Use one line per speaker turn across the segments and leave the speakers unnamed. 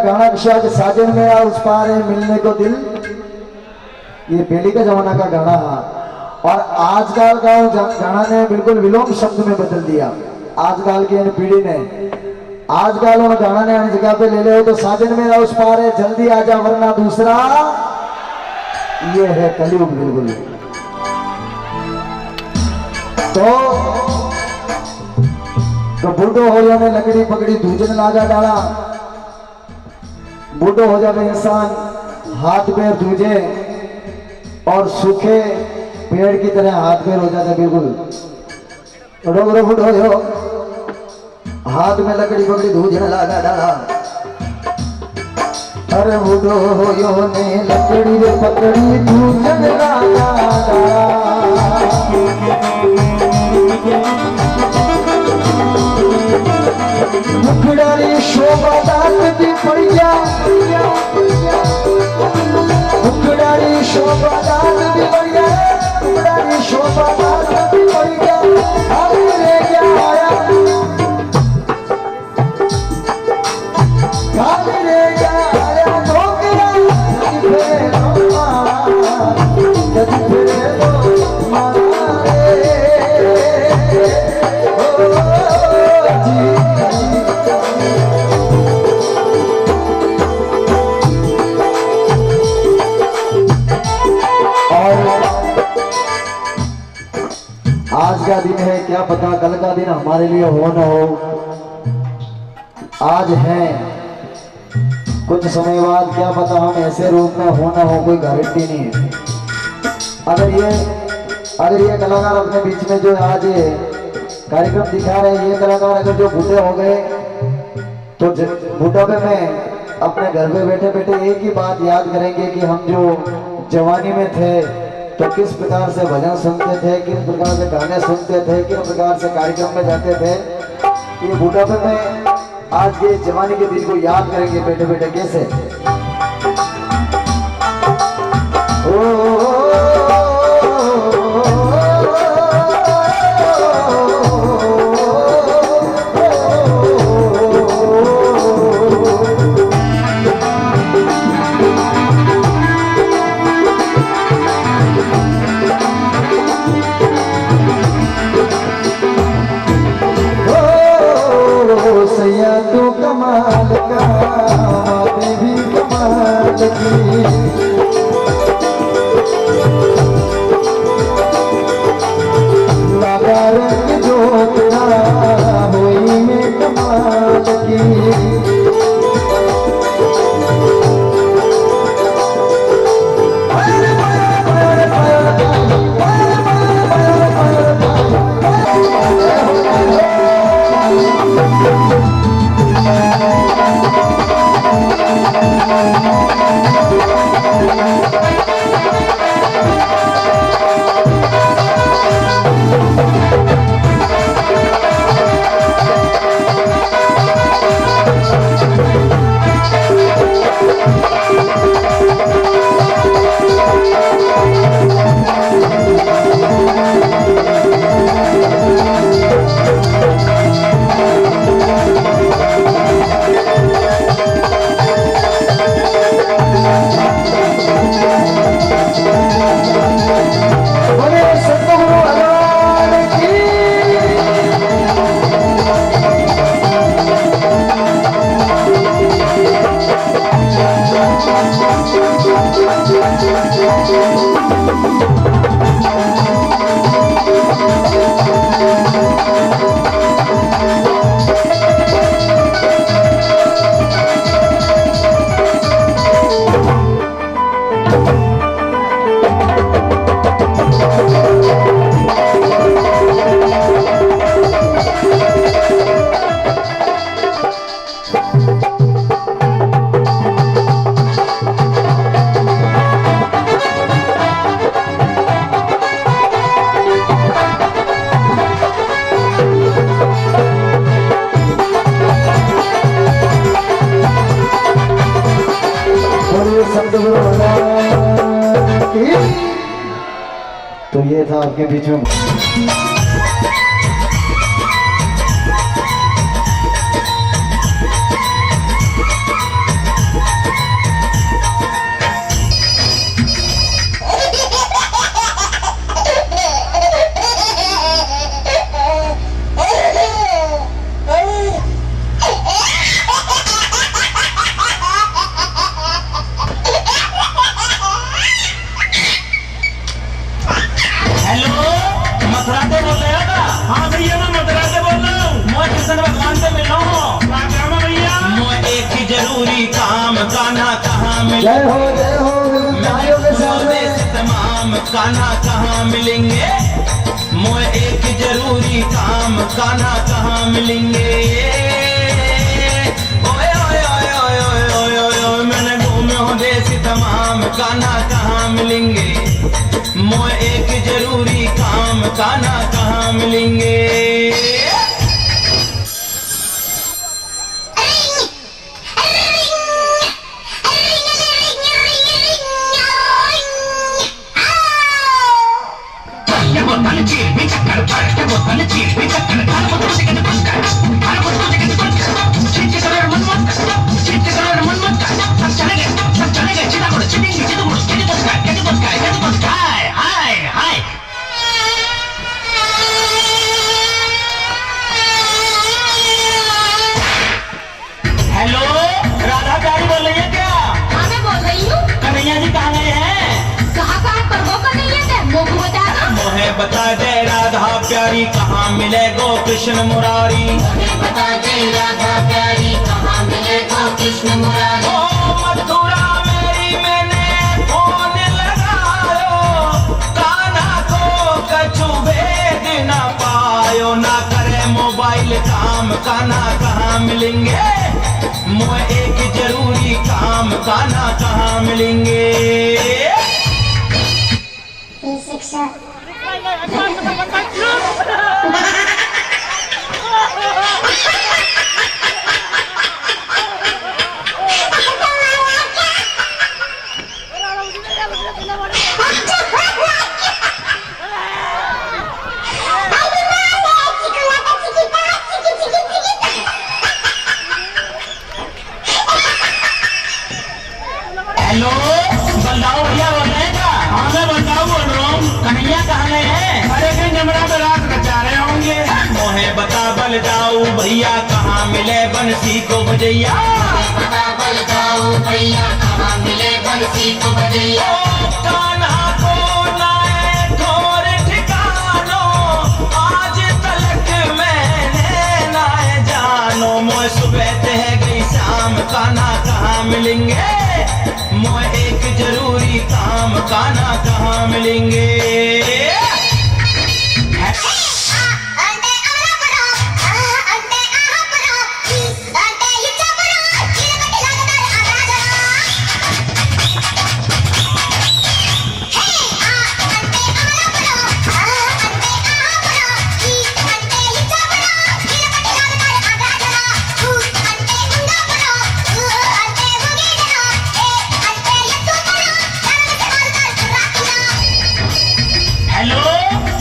गाना शायद साजन मेरा उस पार है मिलने को दिल, ये पहले का जमाना का गाना है। और आजकल का गाना ने बिल्कुल विलोम शब्द में बदल दिया। आजकल की पीढ़ी ने आजकल उन गाना ने जगह पे ले ले हो तो साजन मेरा उस पार है जल्दी आजा वरना दूसरा, ये है कलयुग बिल्कुल। तो बूढ़ो हो जाने लकड़ी पकड़ी दूजन लागा डाला, बूढ़ो हो जावे इंसान हाथ पैर दूजे और सूखे पेड़ की तरह हाथ पैर हो जाते बिल्कुल। रोग बूढ़ो हो हाथ में लकड़ी पकड़ी दूजन लागा डाला, अरे बूढ़ो हो यो ने लकड़ी पकड़ी दूजन लागा डाला, मुखड़ारी शोभा दात दी पड़िया, मुखड़ारी शोभा दात दी पड़िया, मुखड़ारी शोभा दात दी पड़िया, खाली ले गया आया, खाली ले गया आया नौकरा, जब फिरे लो मारा रे, आज का दिन है क्या पता कल का दिन हमारे लिए हो न हो, आज है कुछ समय बाद क्या पता हम ऐसे रूप में हो न हो, कोई गारंटी नहीं है। अगर ये कलाकार अपने बीच में जो आज कार्यक्रम दिखा रहे हैं, ये कलाकार अगर जो बूढ़े हो गए तो बुढ़ापे में अपने घर पे बैठे बैठे एक ही बात याद करेंगे कि हम जो जवानी में थे तो किस प्रकार से भजन सुनते थे, किस प्रकार से गाने सुनते थे, किस प्रकार से कार्यक्रम में जाते थे। ये बुढ़ापे में आज के जवानी के दिन को याद करेंगे बैठे बैठे कैसे। तो कमाल का बातें भी कमाल की, लगा रंग जो तेरा हुई में कमाल की, तो ये था आपके बीच में।
जरूरी काम कान्हा कहाँ मिले।
जय हो
मैंने घूमो देश तमाम कान्हा कहाँ मिलेंगे। मोए एक जरूरी काम कान्हा कहाँ मिलेंगे। ओए ओए ओए ओए ओए ओए ओए ओए मैंने घूमो देश तमाम कान्हा कहाँ मिलेंगे। मोए एक जरूरी काम कान्हा कहाँ मिलेंगे। हेलो, राधा प्यारी बोल रही है क्या?
हाँ मैं बोल रही हूँ।
कन्हैया जी कहाँ गए हैं?
कहाँ पर वो कन्हैया है? मोको बता दो।
मोहे बता दे राधा प्यारी कहाँ मिले गो कृष्ण मुरारी।
मोहे बता दे राधा प्यारी कहाँ मिले गो कृष्ण मुरारी।
ओ मथुरा मेरी मैंने फोन लगायो, कान्हा को कछु भेद न पायो। ना करे मोबाइल काम कान्हा कहाँ मिलेंगे। मोए एक जरूरी काम कान्हा कहाँ मिलेंगे।
शिक्षा
हेलो, बलदाऊ भैया बोल रहे हैं क्या? हाँ मैं बलदाऊ बोल रहा हूँ। कन्हैया कहाँ गए हैं? अरे कहीं जमरा पे रात रचा रहे होंगे। मोहे बता बलदाऊ भैया कहाँ मिले बंसी को बजैया।
बता बलदाऊ भैया कहाँ मिले बंसी को बजैया।
कान्हा को नाए ठोर ठिकानो, आज तलक मैंने नाए जानो। मोए सुबह तह गई शाम कान्हा कहाँ मिलेंगे। मोए एक जरूरी काम कान्हा कहाँ मिलेंगे। हेलो,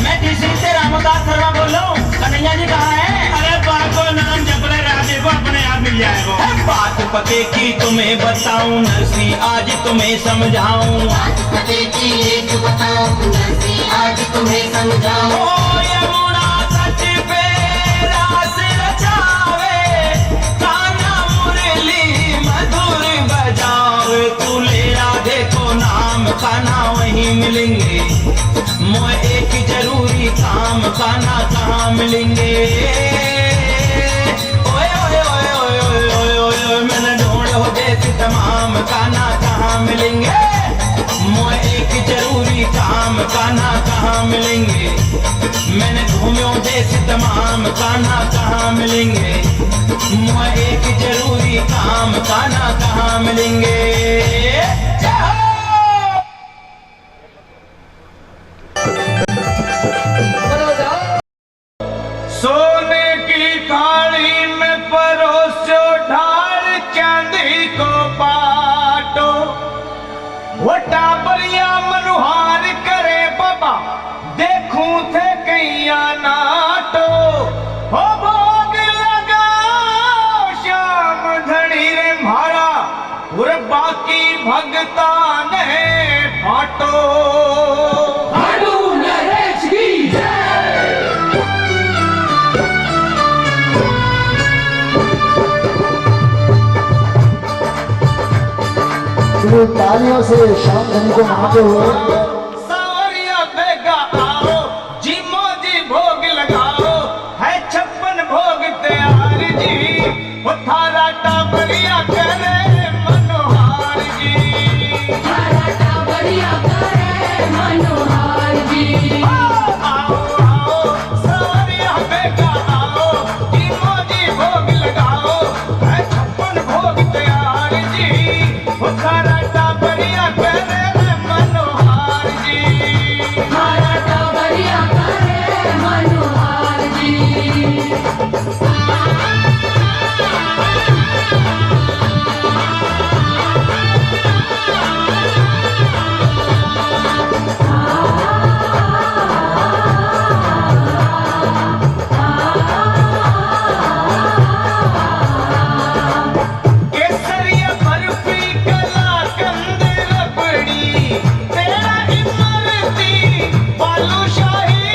मैं तीसरी से रामदास शर्मा बोल रहा हूँ। कन्हैया जी कहाँ हैं? अरे बाको नाम जप रहे राधे को अपने आप मिल जाएगा। बात पते की तुम्हें बताऊं नरसी आज तुम्हें समझाऊं।
बात पते की एक बताऊं नरसी आज तुम्हें समझाऊं।
ओ यमुना तट पे रास रचावे, कान्हा मुरली मधुर बजावे। तू ले राधे को नाम कान्हा वहीं मिलेंगे। मोए एक जरूरी काम कान्हा कहाँ मिलेंगे। ओए ओए ओए ओए ओए ओए ओए ओए मैंने ढूंढो देश तमाम कान्हा कहाँ मिलेंगे। मोए एक जरूरी काम कान्हा कहाँ मिलेंगे। मैंने घूमो देश तमाम कान्हा कहाँ मिलेंगे। मोए एक जरूरी काम कान्हा कहाँ मिलेंगे। जय हो। सोने की थाली में परोसो ढाल चांदी को बाटो। वो टाबरिया मनुहार करे बाबा देखूं थे कैया नाटो। हो भोग लगाओ श्याम धनी रे म्हारा, और बाकी भगता ने फाटो।
तालियों से शाम धनी को मनाते हुए
सावरिया बेगा आओ, जीमो जी भोग लगाओ, है 56 भोग तैयार जी। वो थारा टाबरिया करे थारा टाबरिया करे मनोहार जी,
थारा टाबरिया करे मनोहार जी।
केसरिया बर्फी कलाकंद रबड़ी तेरा इमरती बालूशाही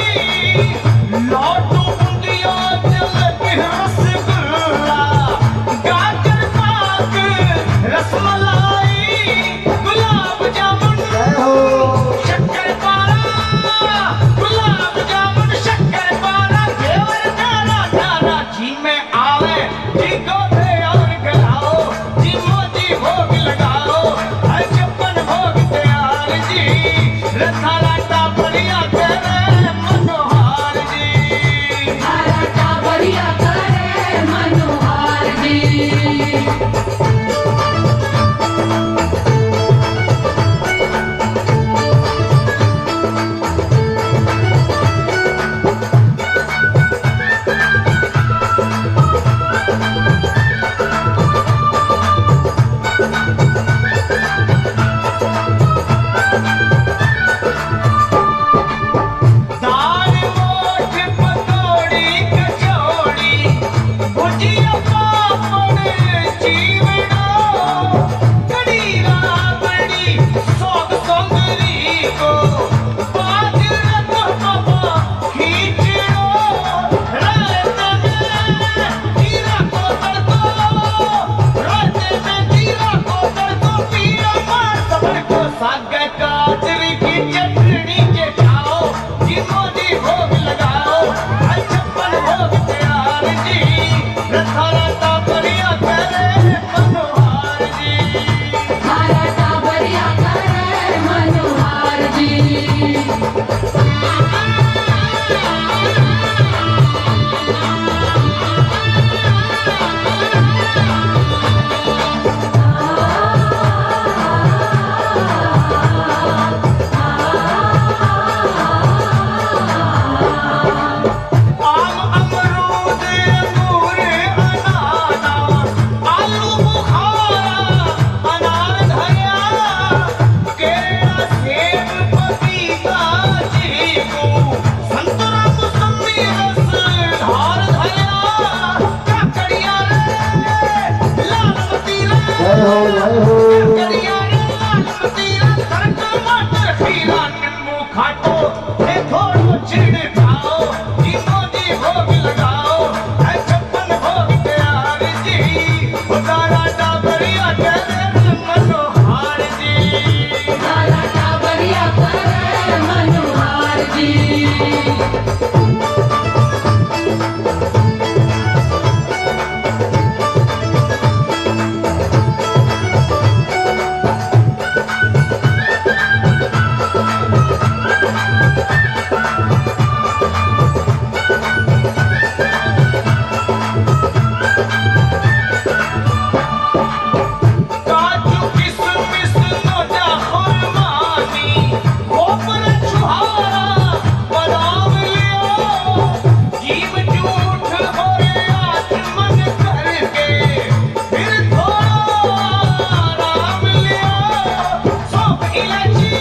लड्डू बूंदिया जलेबी रसगुल्ला गाजर पाक रसमलाई गुलाब जामुन
जय हो।
शक्कर पारा गुलाब जामुन शक्कर पारा घेवर नारा नारा जी में आवे जी को दे और गलाओ जी मोदी भोग लगाओ हर छप्पन भोग तैयार जी रथाला टाबरिया करे मनोहार जी,
थारा टाबरिया करे मनोहार जी।
दाल मोठ पकौड़ी कचौड़ी भुजिया पापड़ चीवड़ा कड़ी राबड़ी सौग सौंदरी को बाजरा को बाबा खींचड़ो रायते में जीरा को तड़को रायते में जीरा को तड़को पीरा मार सबर को साग गाजरी की चटनी के खाओ जी मोदी भोग लगाओ हर छप्पन भोग तैयार जी रथाला टाबरिया करे मनोहार जी,
थारा टाबरिया करे मनोहार जी।
आम अमरूद अंगूर अनानास आलू बुखारा अनार धनिया केला सेब पपीता चीकू संतरा मौसमी रस धार धनिया काकड़िया रे लाल मतीरा
जय हो जय हो।
काकड़िया रे लाल मतीरा तड़क मटर खीरा नींबू खाटो हे थोड़ो छिड़काओ जी मोदी भोग लगाओ है छप्पन भोग तैयार जी थारा टाबरिया करे मनोहार जी,
थारा टाबरिया करे मनोहार जी।
काजू किशमिश नोजा खुरमानी खोपर छुहारा बादाम लियो जीव झूठ होए आचमन करके फिर थोड़ा आराम लियो सौंफ इलायची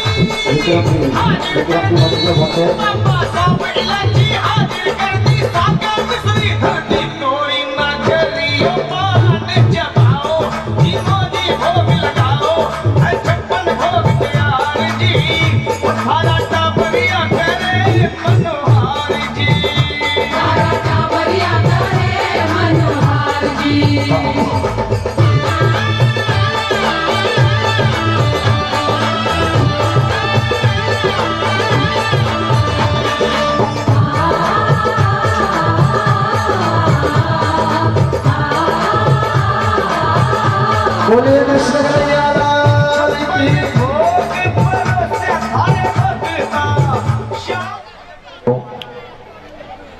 मतलब होते
बाबा सौंफ इलायची हाजिर कर दी सागर मिश्री धरती कोई ना चलियो पान जमाओ जी मोदी भोग लगाओ है छप्पन भोग तैयार जी थारा टाबरिया करे मनोहार जी,
थारा टाबरिया करे मनोहार जी।
बोलिए कृष्ण कन्हैया लाल की।
भोग परोसे थारे भगता श्याम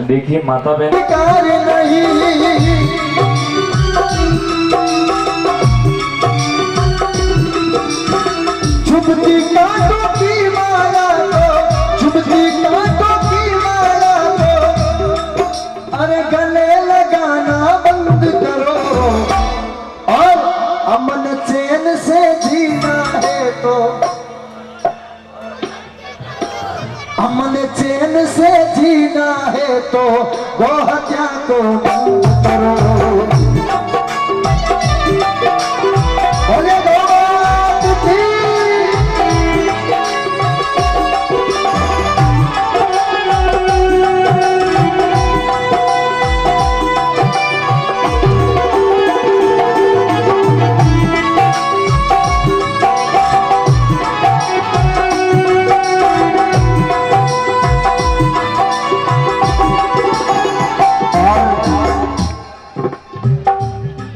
देखिए माता बहन
कार नहीं हमने चैन से जीना है तो गौ हत्या को बंद करो। बोले गौ माता की।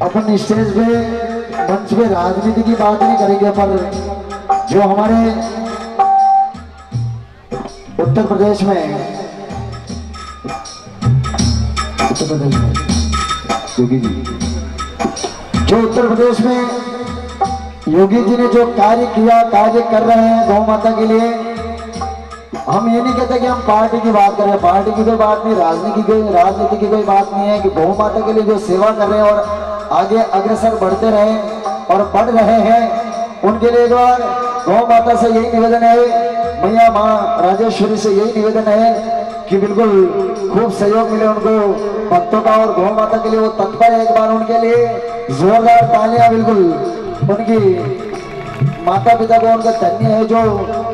अपन स्टेज पे मंच पे राजनीति की बात नहीं करेंगे, पर जो हमारे उत्तर प्रदेश में योगी जी, जो उत्तर प्रदेश में योगी जी ने जो कार्य किया, कार्य कर रहे हैं गौ माता के लिए, हम ये नहीं कहते कि हम पार्टी की बात करें, पार्टी की कोई बात नहीं, राजनीति की कोई बात नहीं है, कि गौ माता के लिए जो सेवा कर रहे हैं और आगे अग्रसर बढ़ते रहे और बढ़ रहे हैं, उनके लिए एक बार गौ माता से यही निवेदन है, मैया माँ राजेश्वरी से यही निवेदन है कि बिल्कुल खूब सहयोग मिले उनको भक्तों का, और गौ माता के लिए वो तत्पर है। एक बार उनके लिए जोरदार तालियां, बिल्कुल उनकी माता पिता को उनका धन्य है जो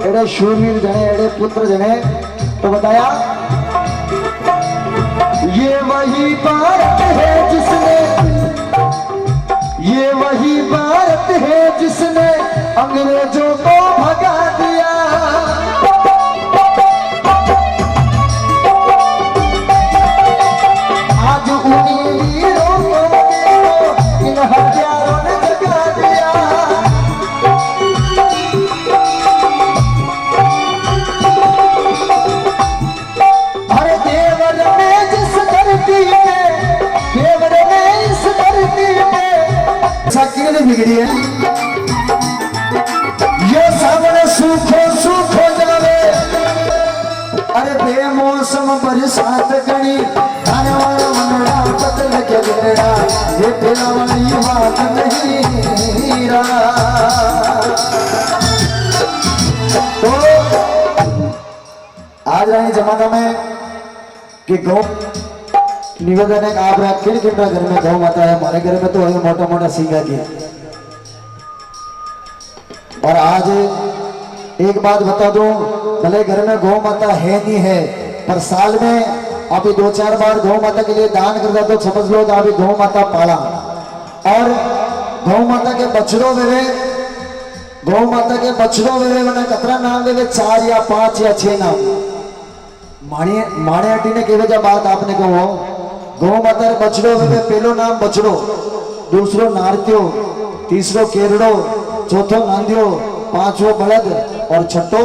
एड़े शूरवीर जने, एड़े पुत्र जने। तो बताया ये वही भारत है जिसने, ये वही भारत है जिसने अंग्रेजों को भगा दिया। आज उन्हीं वीरों को इन हथियारों ने जगा दिया। अरे देवर ने जिस धरती में, देवर ने इस धरती में किने बिगड़ी है, ये सामने सूखो सूखो जावे। अरे बेमौसम बरसात गणी, खाने वाला मनड़ा बदल के गिरड़ा, ये तेरा वाली बात नहीं रहा। तो आज रही जमाना में कि गौ निवेदन है, आप किन किन घर में गौ माता है, हमारे घर में तो है मोटा मोटा सींगा की। और आज एक बात बता दूं, भले घर में गौ माता है नहीं है, पर साल में अभी 2-4 बार गौ माता के लिए दान करता तो समझ लो अभी गौ माता पाला। और गौ माता के बछड़ों में, गौ माता के बछड़ों में मैंने कतरा नाम वे 4 या 5 या 6 नाम माणे आटी ने के वजह बात आपने कहो। गौ माता के बछड़ों में पहलो नाम बछड़ो, दूसरो नारत्यो, तीसरो केरड़ो, चौथो नांदियो, 5वां बलद और छठो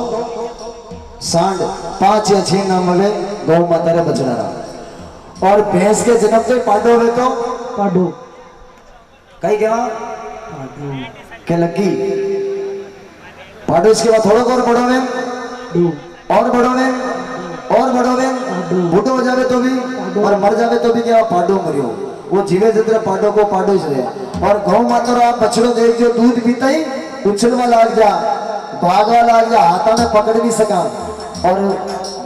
सांड। 5 या 6 नाम हुए गौ माता रे बछड़ा। और भैंस के जन्म से पाडो हुए तो पाडो कहीं क्या के लगी पाडो। इसके बाद थोड़ा और बड़ो में और बड़ो में और बड़ो में बूढ़ो हो जावे तो भी और मर जावे तो भी क्या पाडो मरियो। वो जीवे जितने पाडो को पाडो ही रहे। और गौ माता रो आप बछड़ो देख जो दूध पीता ही उछलवा लाग जा, भागवा लाग जा, हाथा में पकड़ नहीं सका। और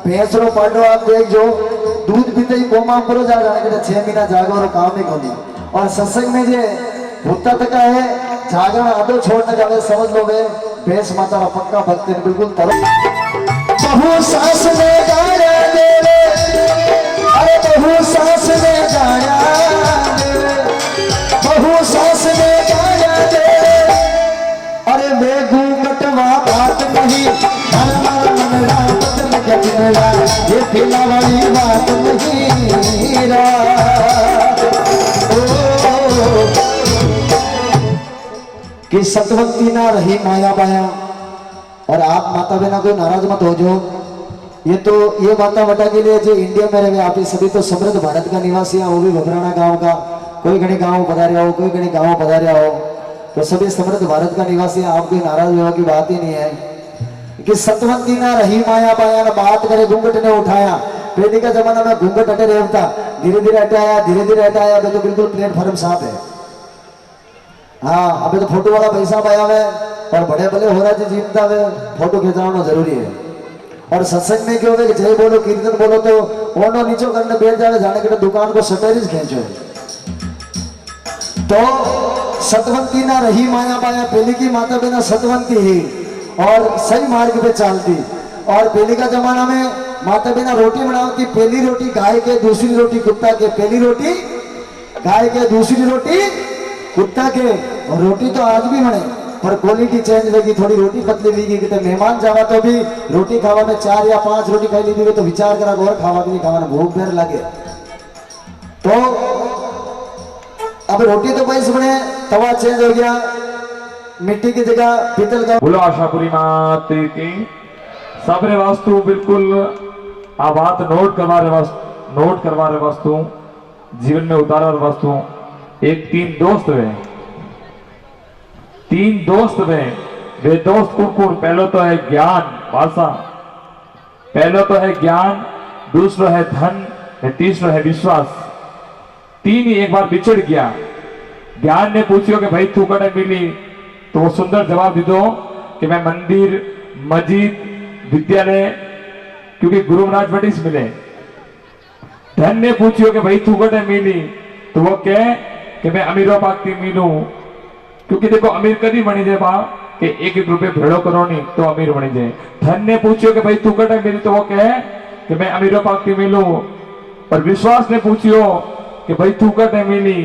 भैंस रो पाडो आप देख जो दूध पीते ही गोमा करो जा जाने 6 महीना जागो और काम नहीं कोनी। और सत्संग में जे भूता तक है जागरण आधो छोड़ने जावे, समझ लो वे भैंस माता का पक्का भक्त है बिल्कुल। बहु सास में गाया देवे, अरे बहु सास में गाया देवे, बहु सास में गाया देवे। अरे मैं घूंघटवा बात नहीं, ये पीला वाली बात नहीं कि सतवंती ना रही माया बाया। और आप माता बिना कोई नाराज मत हो जो, ये तो ये माता बता के लिए जो इंडिया में रहे आप सभी तो समृद्ध भारत का निवासी है, वो भी भबराना गांव का, कोई घने गांव पधारिया हो, कोई घने गांव पधारिया हो, तो सभी समृद्ध भारत का निवासी है। आप कोई नाराज होने की बात ही नहीं है कि सतवंती ना रही माया बाया ना बात करे घूंघट ने उठाया। पहले का जमाना में घूंघट हटे रहता, धीरे धीरे हटाया, धीरे धीरे हटाया, अभी तो बिल्कुल प्लेटफॉर्म साफ है। हाँ अभी तो फोटो वाला पैसा पाया है और बड़े बड़े हो रहा है जीवता है, फोटो खिंचाना जरूरी है। और सत्संग में क्यों जय बोलो कीर्तन बोलो तो ओनो नीचो करने बैठ जावे जाने के दुकान को सटेरिज खींचो। तो सतवंती ना रही माया माया पहले की माता बिना सतवंती ही और सही मार्ग पे चलती। और पहले का जमाना में माता बिना रोटी बनाती, पहली रोटी गाय के, दूसरी रोटी कुत्ता के, पहली रोटी गाय के, दूसरी रोटी कुत्ता के। और रोटी तो आज भी बने पर क्वालिटी चेंज होगी, थोड़ी रोटी पतली होगी कि मेहमान जावा तो भी रोटी खावा में 4 या 5 रोटी खाई ली तो विचार करा और खावा भी नहीं खावा भूख देर लगे। तो अब रोटी तो पैसे बने, तवा चेंज हो गया, मिट्टी की जगह पीतल का।
बोलो आशापुरी मात की सबरे वास्तु बिल्कुल आ बात नोट करवा रहे वास्तु जीवन में उतारा वास्तु। एक 3 दोस्त हुए, 3 दोस्त में वे दोस्त कुकुर। पहलो तो है ज्ञान भाषा, पहलो तो है ज्ञान, दूसरा है धन, तीसरा है विश्वास। 3 ही एक बार बिछड़ गया। ज्ञान ने पूछियो कि भाई तू कटे मिली, तो वो सुंदर जवाब दी दो कि मैं मंदिर मस्जिद विद्यालय क्योंकि गुरु महाराज बटिस मिले। धन ने पूछियो कि भाई तू कटे मिली, तो वो कहे कि मैं अमीरों पाकती मिलूं क्योंकि देखो अमीर कभी बनी जाए बा कि 1-1 रुपये भेड़ो करो नहीं तो अमीर बनी जाए। धन ने पूछियो कि भाई तू कटे मिली, तो वो कहे कि मैं अमीरों पाकती मिलूं। और विश्वास ने पूछियो कि भाई तू कटे मिली,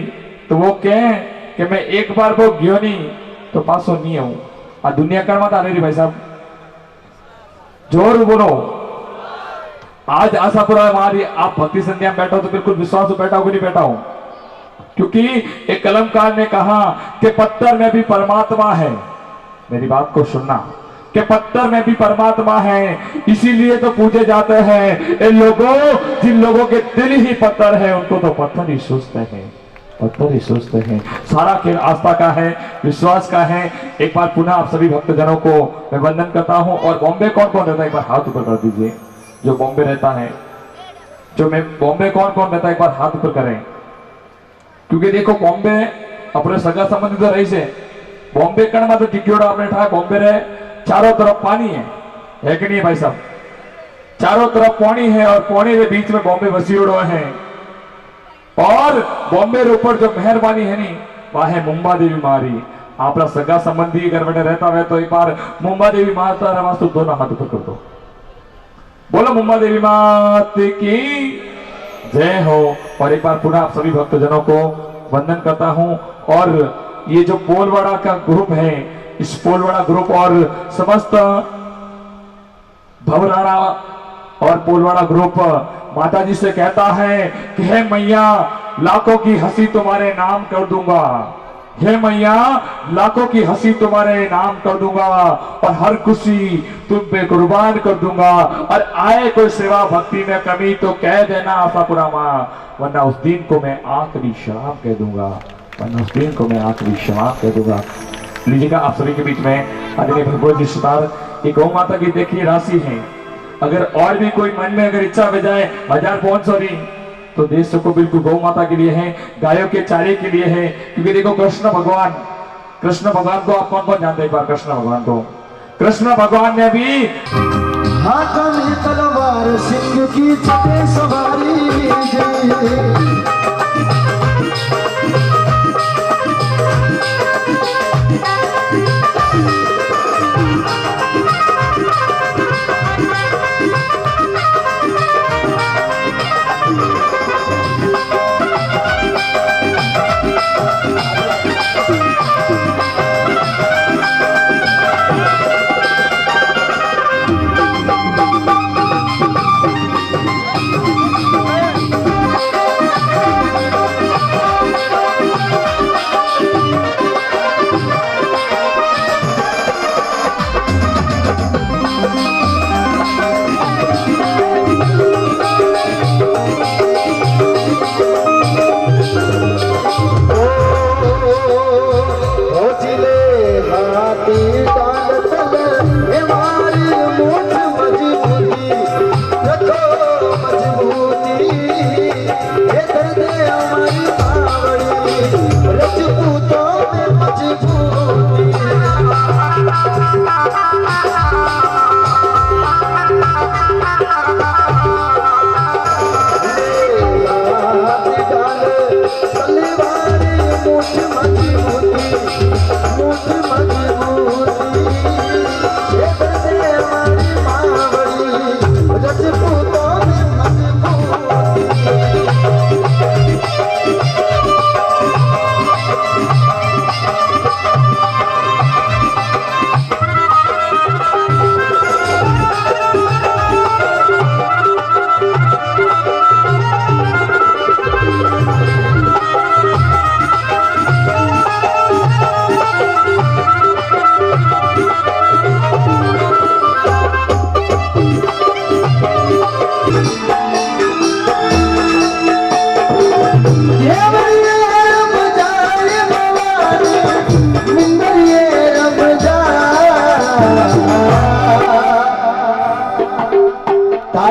तो वो कहे कि मैं एक बार वो गयो नहीं तो पासो नहीं आऊं। आ दुनिया कर्मा था रही भाई साहब, जोर बोलो। आज आशापुरा हमारी आप भक्ति संध्या में बैठा हो तो बिल्कुल विश्वास से बैठा हो कि नहीं बैठा हो, क्योंकि एक कलमकार ने कहा कि पत्थर में भी परमात्मा है। मेरी बात को सुनना कि पत्थर में भी परमात्मा है, इसीलिए तो पूजे जाते हैं। इन लोगों जिन लोगों के दिल ही पत्थर है उनको तो पत्थर ही सोचते हैं, पत्थर ही सोचते हैं। सारा खेल आस्था का है, विश्वास का है। एक बार पुनः आप सभी भक्तजनों को मैं वंदन करता हूं। और बॉम्बे कौन कौन रहता है एक बार हाथ ऊपर कर दीजिए, जो बॉम्बे रहता है, जो मैं बॉम्बे कौन कौन रहता है एक बार हाथ ऊपर करें। क्योंकि देखो बॉम्बे अपने सगा संबंधी तो रही से बॉम्बे कण में तो टिक्योड़ा आपने ठा बॉम्बे रहे, चारों तरफ पानी है कि नहीं भाई साहब? चारों तरफ पानी है और पानी के बीच में बॉम्बे बसियोड़ो है। और बॉम्बे के ऊपर जो मेहरबानी है नी वह है मुंबा देवी मारी। आपका सगा संबंधी घर बैठे रहता है तो एक बार मुंबा देवी माता रहा तो दोनों हाथ ऊपर कर दो, बोलो मुंबा देवी मात की जय हो। और एक बार पुनः आप सभी भक्तजनों को वंदन करता हूं। और ये जो पोलवाड़ा का ग्रुप है, इस पोलवाड़ा ग्रुप और समस्त भवराड़ा और पोलवाड़ा ग्रुप माता जी से कहता है कि हे मैया लाखों की हंसी तुम्हारे नाम कर दूंगा, हे मैया लाखों की हंसी तुम्हारे नाम कर दूंगा और हर खुशी तुम पे कुर्बान कर दूंगा। और आए कोई सेवा भक्ति में कमी तो कह देना आशापुरा माँ, वरना उस दिन को मैं आखिरी शराब कह दूंगा, वरना उस दिन को मैं आखिरी शराब कह दूंगा। लीजिएगा आप सभी के बीच में आदरणीय भगवत जी सुतार ये गौ माता की देखिए राशि है। अगर और भी कोई मन में अगर इच्छा बजाए 1500 री तो दे सको, बिल्कुल गौ माता के लिए है, गायों के चारे के लिए है। क्योंकि देखो कृष्ण भगवान को आप कौन कौन जानते हैं? एक बार कृष्ण भगवान को, कृष्ण भगवान ने भी
हाथ में तलवार सिंह की चटे सवारी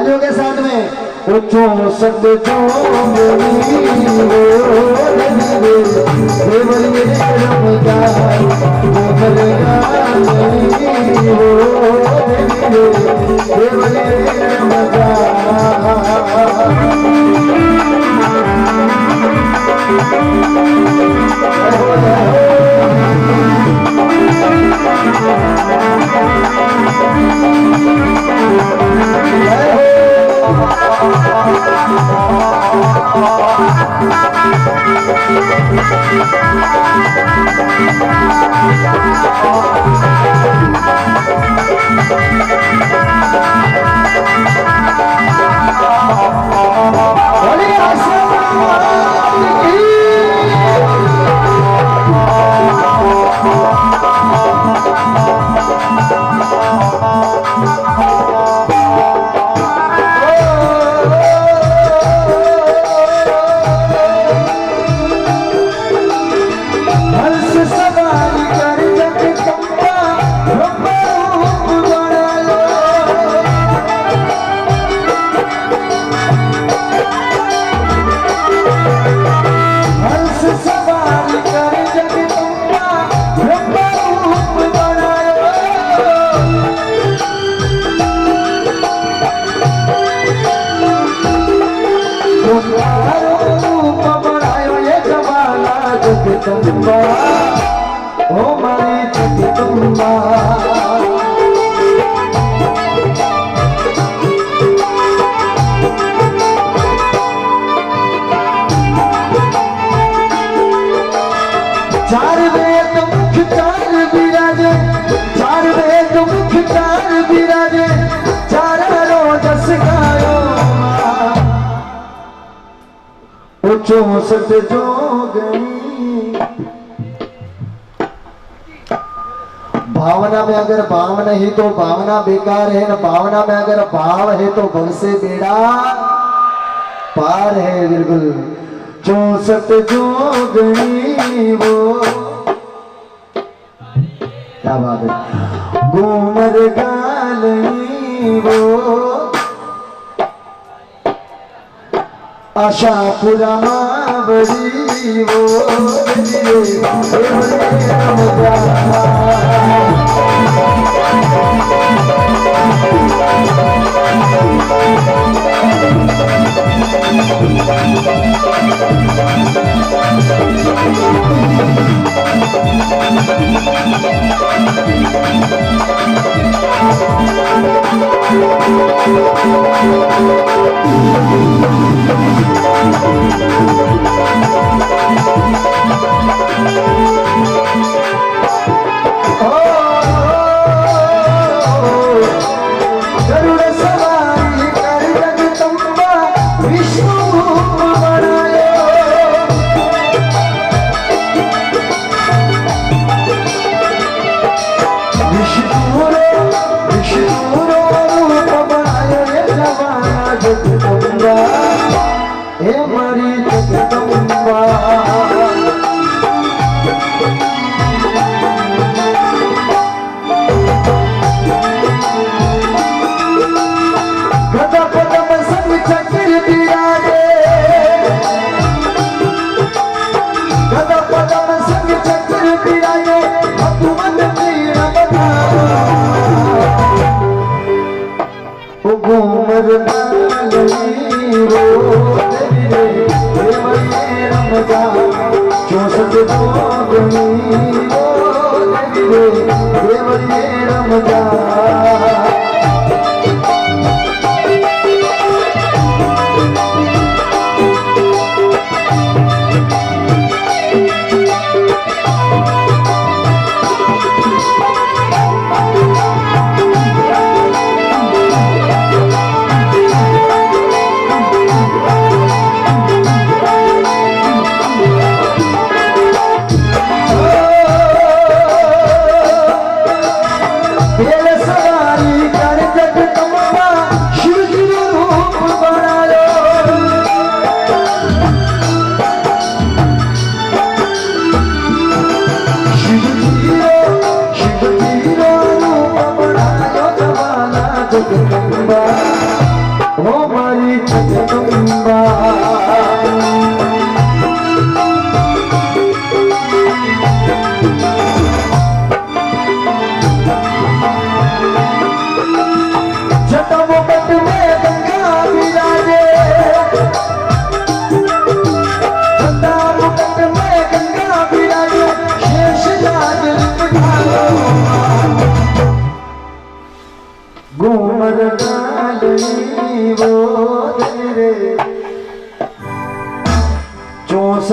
तालियों के साथ में वो 64 जगदम्बा ओ मारी जगदम्बा चार वेद मुख चार विराजे चार वेद मुख चार विराजे चार रोजस गायो ओ 64 जोगणी भावना में अगर भाव नहीं तो भावना बेकार है, न भावना में अगर भाव है तो भव से बेड़ा पार है। बिल्कुल 64 जोगणी वो क्या बात है, घूमर गालनी वो आशा पुरा बड़ी वो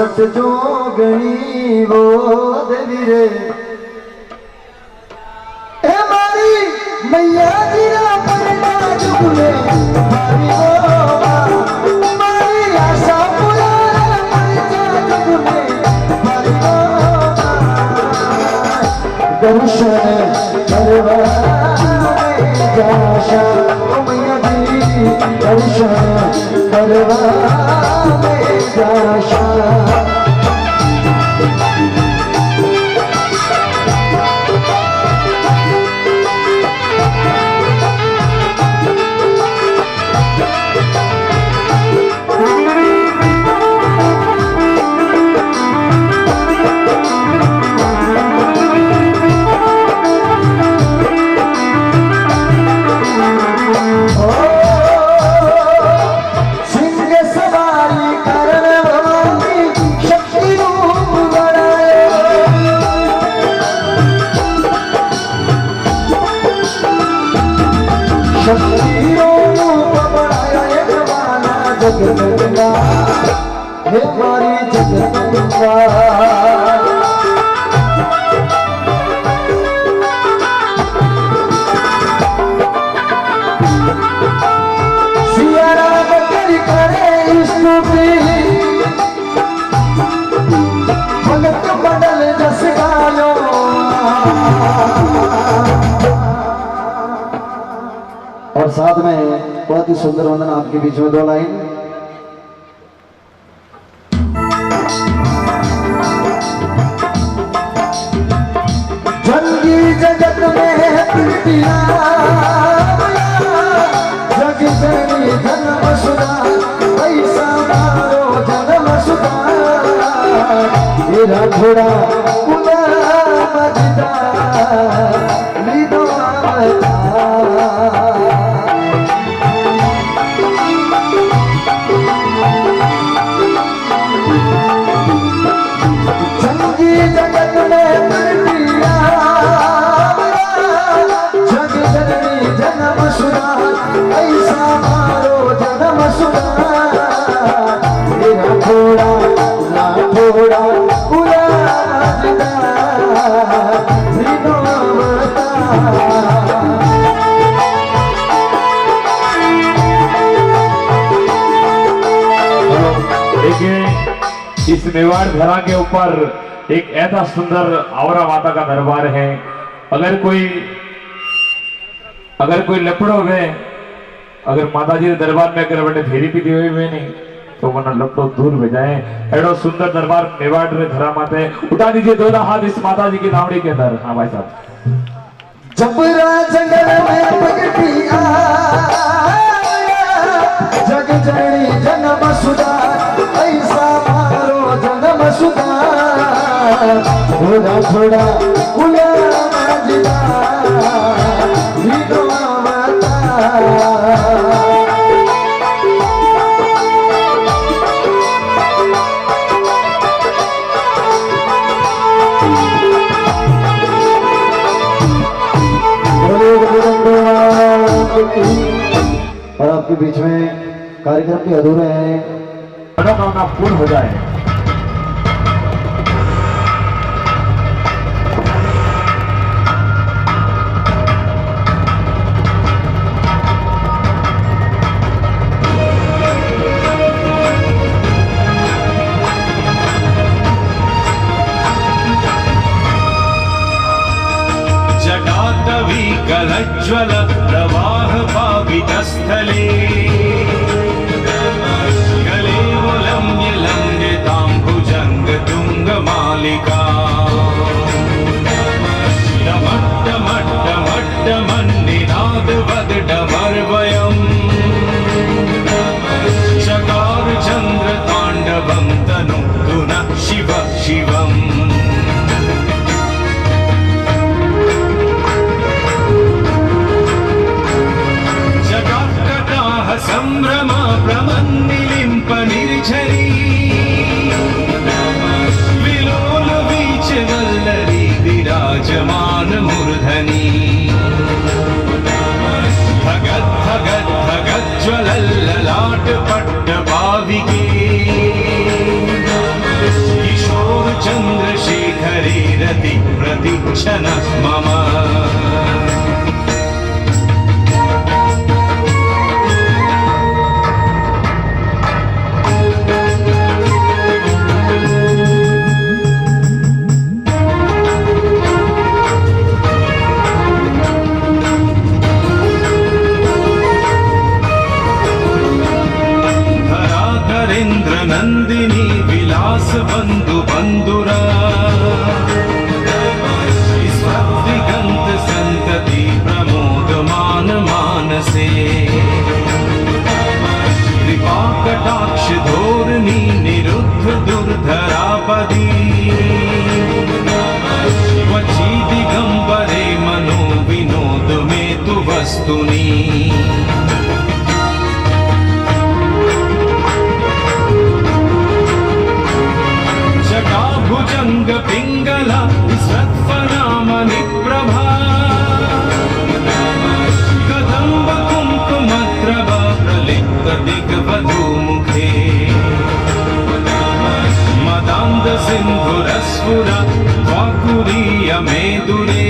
64 जो गणी वो देवी रे ए मारी मैया जी रा परना जुगले मारी वो मारी आशा पूरा परना जुगले मारी वो दर्शन करवा जाशा ओ मैया जी दर्शन करवा जाशा जगदम्बा हे मारी जगदम्बा सिया राम करी करे स्तुति भगत मंडल जस गायो और साथ में बहुत ही सुंदर वंदन आपके बीच में 2 लाइन। जंगी जगत में प्रीतिया जग जननी जन्म सुधा ऐसा मारो जन्म सुधा मेरा घोड़ा पुना मजदा लीदो
इस मेवाड़ धरा के ऊपर एक ऐसा सुंदर आवरा माता का दरबार है। अगर कोई लपड़ो हुए अगर माता जी के दरबार में अगर बड़े धेरी भी दिए हुए नहीं तो वरना लपड़ो दूर हो जाए। एडो सुंदर दरबार मेवाड़ रे धरा माते उठा दीजिए 2 हाथ इस माता जी की नावड़ी के अंदर। हाँ भाई साहब।
जबरा जंगल में पगटी जग जननी जन्म सुधा ऐसा मारो जन्म सुधा थोड़ा थोड़ा उला मजदा लीदो और आपके बीच में कार्यक्रम भी अधूरे हैं।
मनोकामना पूर्ण हो जाए।
जटाटवी गलज्ज्वल प्रवाह पावितस्थले गले मुलम्ब्य लम्बिताम्बुजङ्ग तुङ्गमालिका डमट्टमट्टमट्टमन्निनादवद् डमर्वयम् चकार चन्द्र ताण्डवं तनोतु नः शिव शिवम् संभ्रम प्रमन्निलिम्प निर्झरी विलोल बीच वल्लरी विराजमान मूर्धनि भगत भगत भगत ज्वलल्ललाट पट्ट पाविके काञ्चन मम नंदिनी विलास बंधु बंधुरा दिगंत संतति प्रमोद मान मानसे कृपा कटाक्ष धोरणी निरुद्ध दुर्धरापदी वची दिगंबरे मनो विनोद में तु वस्तुनि भुजंग पिंगला सत्फनामणि प्रभा कदंब कुंकुमद्रवा प्रलिप्त दिग्वधू मुखे मदांध सिंधुरस्फुरा वाकुरीय मेदुरे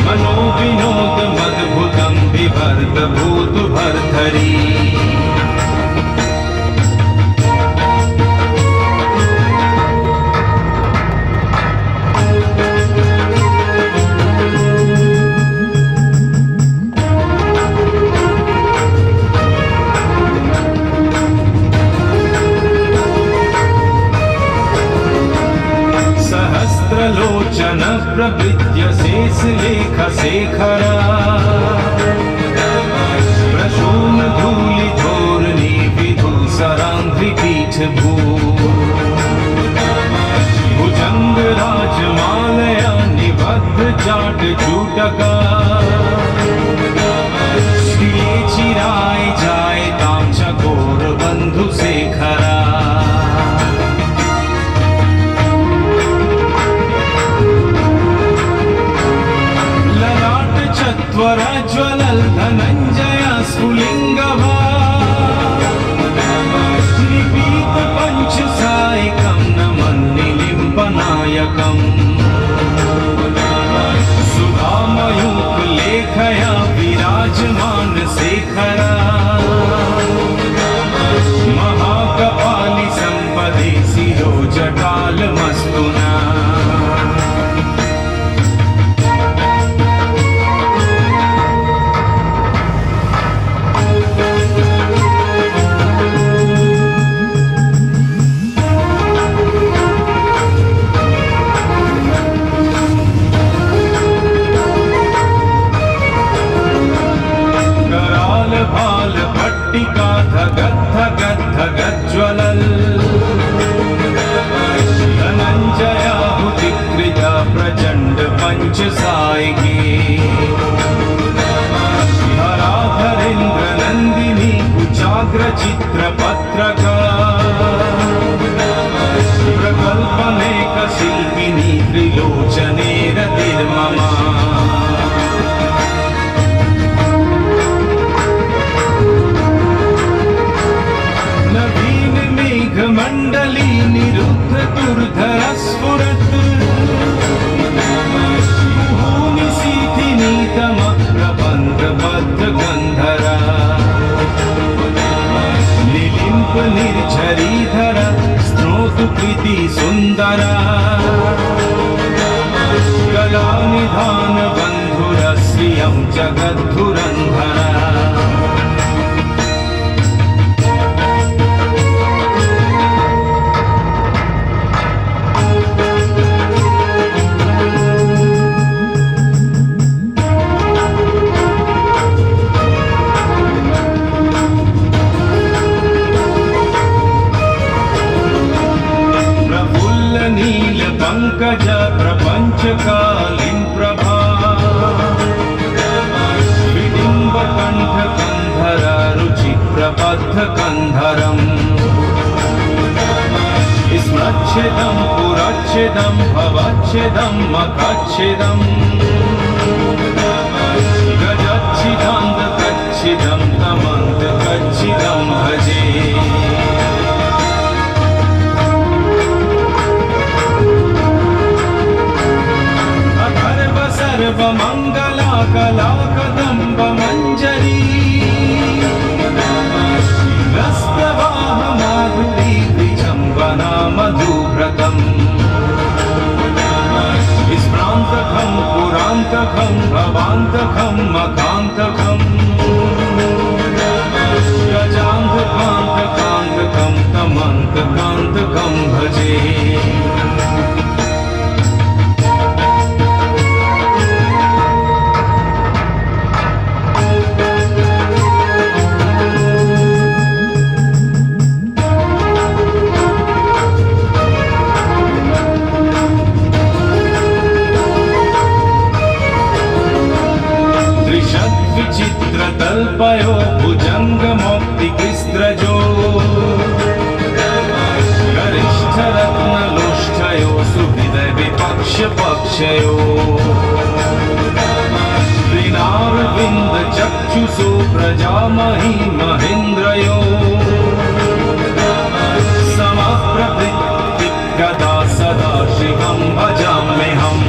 मनो विनोद मद्भुतं बिभर्त भूत भर्धरी लोचन प्रवृत्य शेष लेख शेखरा प्रशून धूलि धोरणी विधु सरांध्रि पीठ भू भुजंग राजमालया निबद्ध चाट चूटका श्रिये चिराय जाय ताम चकोर बंधु शेखरा त्वर ज्वलल धनंजय स्फुलिंगवा निपीत पंच सायकं नमन् निलिम्पनायकम् सुधामयूख लेखया विराजमान शेखरा महाकपालि संपदे शिरो जटाल मस्तुना पट्टिका धगत धगत धगत ज्वलल धनंजयाहुतिकृता प्रचंड पंच सायकी धराधरेन्द्र नंदिनी कुचाग्र चित्र पत्रका प्रकल्पनेक शिल्पिनी त्रिलोचने रतिर्ममा मंडली निरुद्ध दुर्धर स्फुरत् भूमि सीति नीतम प्रबंध बद्ध गंधरा निलिंप निर्झरीधर स्त्रोतु कृति सुंदरा कला निधान बंधुर श्रियं जगद्धुरंधरा नील पंकज प्रपंच कालीन प्रभा विडिंब कंठ कंधर रुचि प्रबद्ध कंधरम स्मच्छेदम पुरच्छेदम भवच्छेदम मखच्छेदम गजच्छिदम कच्छिदम तमंत कच्छिदम भजे सर्वमङ्गला कला कदम्ब मञ्जरी रसप्रवाह माधुरी विजम्बना मधुव्रतम् विस्मृन्तकं पुरान्तकं भवान्तकं मकान्तकं गजान्तकान्तकान्तकं तमन्तकान्तकं भजे तल्पयो भुजङ्गमौक्तिकृस्त्रजो गरिष्ठरत्नलोष्ठयो सुहृदय विपक्षपक्षयो श्रीनारविन्दचक्षुषु प्रजामही महेन्द्रयो समप्रवृत्तिकदा सदा शिवं भजाम्यहम्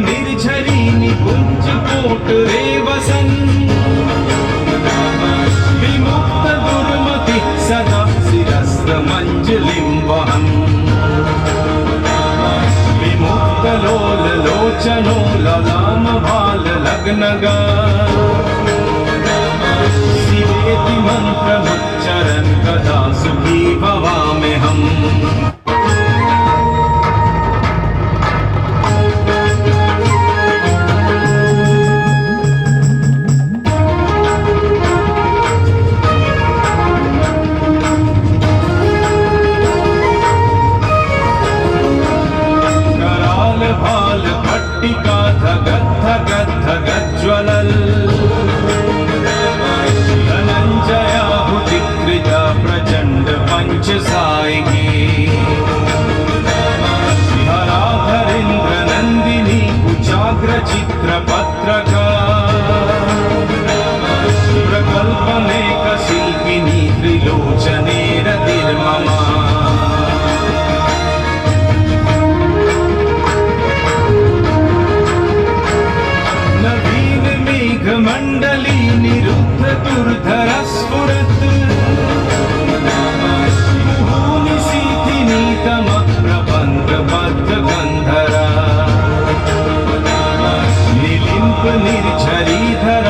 निर्झरी निकुंज कोट रे वसन विमुक्त दुर्मति सदा शिरस्त्र मंजलिं वहन् विमुक्त लोल लोचनो ललाम भाल लग्नगा शिवेति मंत्रमुच्चरन् कदा सुखी भवाम्यहम् धगज्ज्वलल् धनञ्जयाहुतिकृता प्रचण्ड पञ्चसायिकी धराधरेन्द्र नन्दिनी कुचाग्रचित्रपत्रका प्रकल्पनेकशिल्पिनी त्रिलोचने रतिर्ममा मंडली निरुद्ध दुर्धर स्फुरत् मुहुनि सीतिनीतम प्रबन्ध बद्ध गन्धरा निलिम्प निर्झरीधर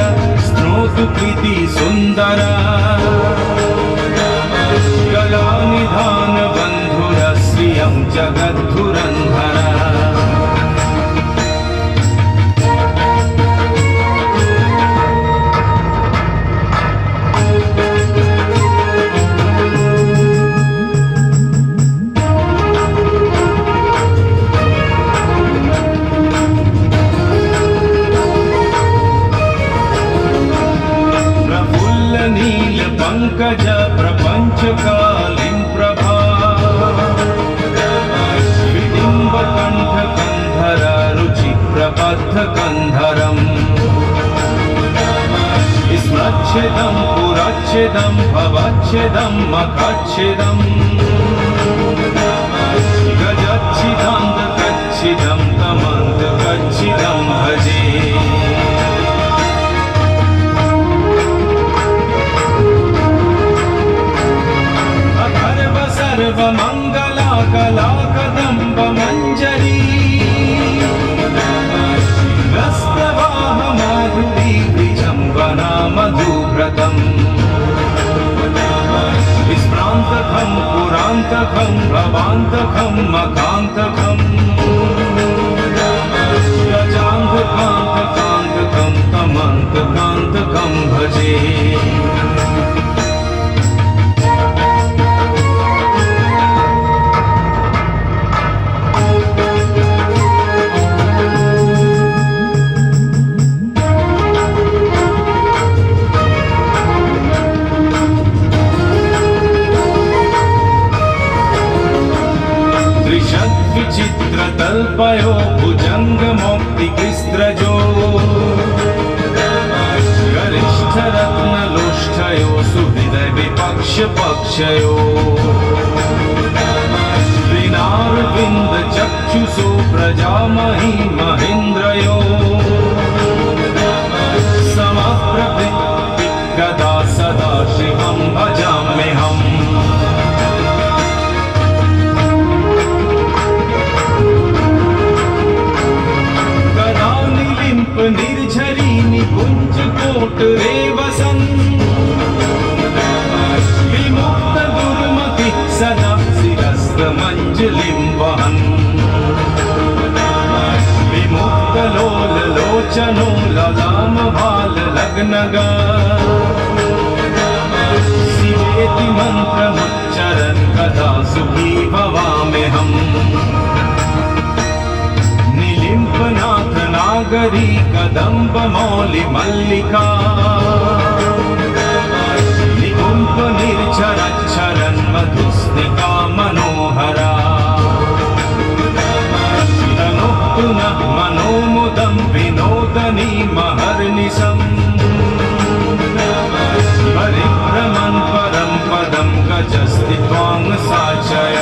स्नोतु कृति सुन्दरा गलानिधान बन्धुर श्रियं जगद्धुरन्धरा पंकज प्रपंचकालीं प्रभा विडिम्ब कंठ कंधर रुचि प्रबद्ध कंधरम् स्मच्छेदं पुरच्छेदं भवच्छेदं मखच्छेदं गजच्छिदान्तकच्छिदं तमन्तकच्छिदं भजे सर्वमङ्गला कला कदम्ब मञ्जरी रसप्रवाह माधुरी विजम्बना मधुव्रतम् विस्मृन्तकं पुरान्तकं भवान्तकं मकान्तकं गजान्तकान्तकान्तकं तमन्तकान्तकं भजे तल्पयो भुजङ्गमौक्तिकृस्त्रजो गरिष्ठरत्नलोष्ठयो सुहृदय विपक्षपक्षयो अक्षयो श्रीनारविन्द चक्षुषो प्रजामहि महेन्द्रयो समप्रभृति गदा सदा शिवं भजाम्यहम् गदानिलिम्प निर्झरी निकुञ्ज कोट रे वसन् विमुक्त दुर्मति सदा शिरस्त मञ्जलिं वहन् विमुक्त लोल लोचनो ललाम भाल लग्नगा शिवेति मन्त्रमुच्चरन् कदा सुखी भवाम्यहम् निलिम्पनाथ नागरी कदम्ब मौलि मल्लिका निकुम्भ निर्झरच्छरन् मधुस्निका मनोहरा तनुः पुनः मनोमुदं विनोदनी महर्निशम् परिभ्रमन् परं पदं गजस्ति त्वां साचय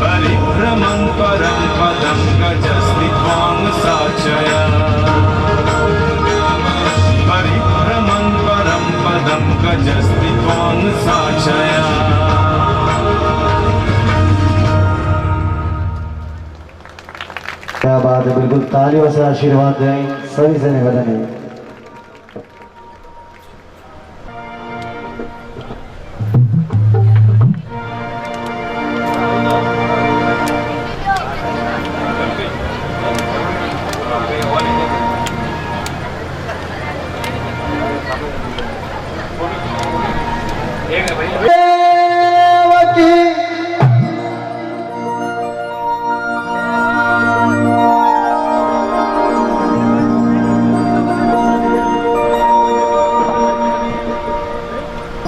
परिभ्रमन् परं पदं गजस्ति त्वां साचय परिभ्रमन् परं पदं गजस्ति त्वां साचय
क्या बात है, बिल्कुल तालियों से आशीर्वाद दें सभी से निवेदन है।